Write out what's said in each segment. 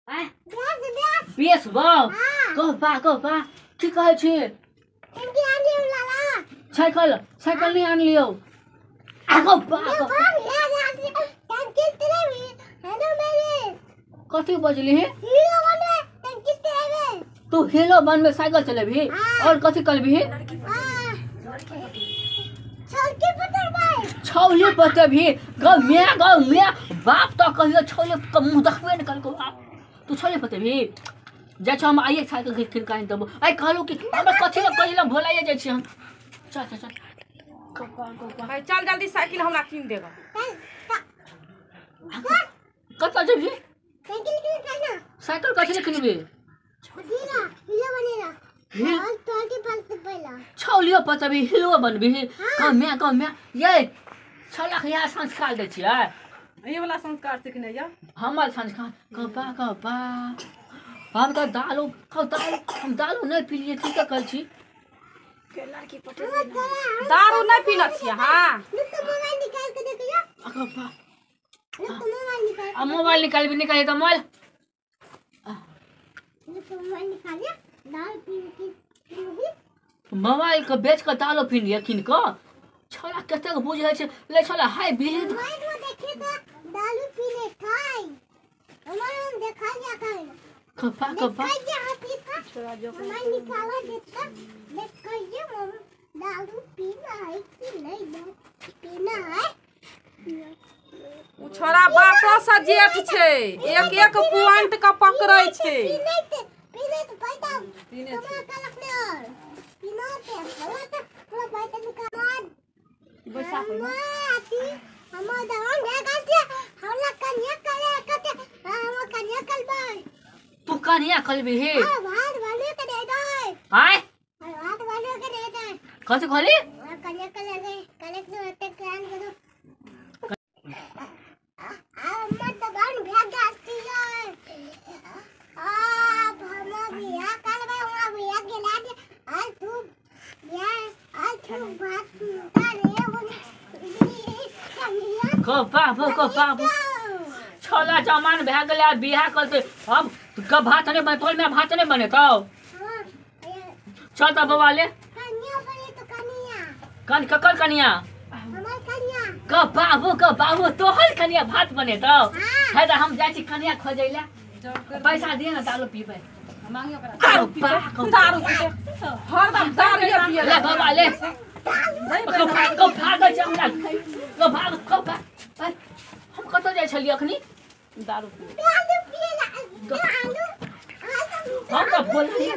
आय base बाऊ कह की कहै छी साइकिल नहीं आन लियो आगो बा कथी बजली तू हीरो बनबे साइकिल चलेबी और कथी करबी छौले बतेबी गाँव में बाप तो कहियो छौले मुँह देखबे नहीं कल तू छौले बतेबी जा हम आइए साइकिल खरीद के देबो आई कहलू कि हमरा कथी ल कहिला भोलाइए जाइ छी हम चल चल जल्दी साइकिल हमरा कीन देगा कत जेबी साइकिल कथी ल किनबी छौलियो बतेबी हिलो बनबी गाँव में ये छला यहाँ संस्कार दै छियै ये वाला संस्कार सीखने जा हमर संस्कार कहबा हम तो हम दारू नहीं पीलिए ठीक कर छी दारू नहीं पीना छियै हां मोबाइल निकाल तो मोबाइल को बेच कर दारू पी लिया किन को छोला कते बुझे छे ले छोला हाय बिली दारू पीले खाई हमारे देखा जा कर कपा छोरा जो मैं निकाला देता देख कहिए मम दारू पीना है कि नहीं पीना है उ छोरा बापो से जेठ छे एक पॉइंट का पकड़ै छे पीने तो पैसा पीने का लखने पीना ते हवा तो पूरा पैसा निकाल बैसा पे हमर दान भेगा से हमरा कन्या करे कते हम कन्या करबै तू कन्या करबी हे भात वाले के दे दे हाय भात वाले के दे दे कथि कहली कन्या करे दे कलेक्ट होते कान करो हमर दान भेगा से हमरा बियाह करबै हमरा बियाह गेला दे आज तू बात बाबू छोला जमान भए गेलै बियाह करते अब भात नहीं बने तोल में भात नहीं बने तो चल तो बाबा ले ककर कनिया बाबू तोहर कनिया भात बने तो है तो हम जाई छी कनिया खोजैला पैसा दे ना दारू पीबे मांगियो दारू पीते हरदम दारू पिए ले बाबा ले को भाग छै हमरा को भाग हम कत जाय छलिए अखनी दारू पिए हम तो बोलिए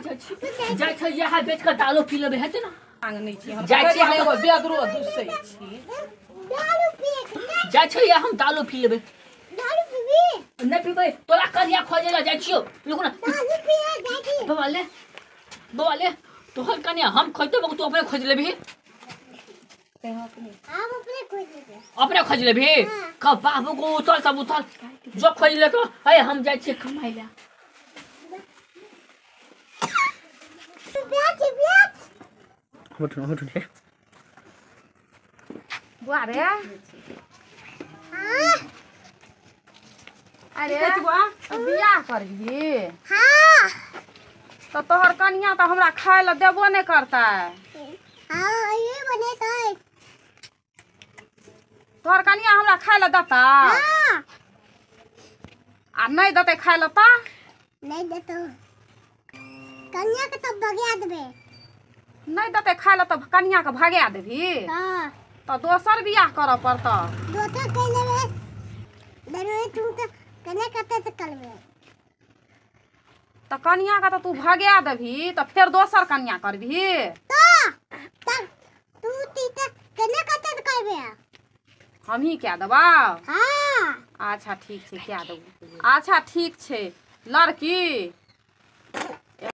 जाय छै यहाँ बेच के दारू पी लेबे हेते ना मांग नहीं छी हम जाय छी एगो बेदरो दुसै छी जाय छै यहाँ हम दारू पी लेबे नहीं पीबे तोरा कनिया खोजेला जाय छियो लोग ना बाबा ले तोहर कनिया हम खोजते तू अपने खोज लेबी अपने खोज लेबी का बाबू को उतर सब उतर जो खोज ले तो अरे हम जाय छी कमाई ला उठ ले बुआ रे अरे बियाह करबी हां तो तोहर कनिया तो हमरा खाए ला देबो नहीं करता हां ये बने तो तोहर कनिया हमरा खाए ला देता हां आ नहीं देते खाए ला तो नहीं देतो कन्या के तब भगा देबे नहीं देते खाए ला तो कनिया के भगा देबी हां तो दोसर बियाह करऽ पड़ता दोसर कह लेबे दरो तुम तो कन्या कते त करबे तो कनिया का तो तू भगा देबी तो फिर दोसर कनिया करबी तो तू तीता कन्या कते त करबे हम ही क्या देबा हां अच्छा ठीक छे क्या देबू अच्छा ठीक छे लड़की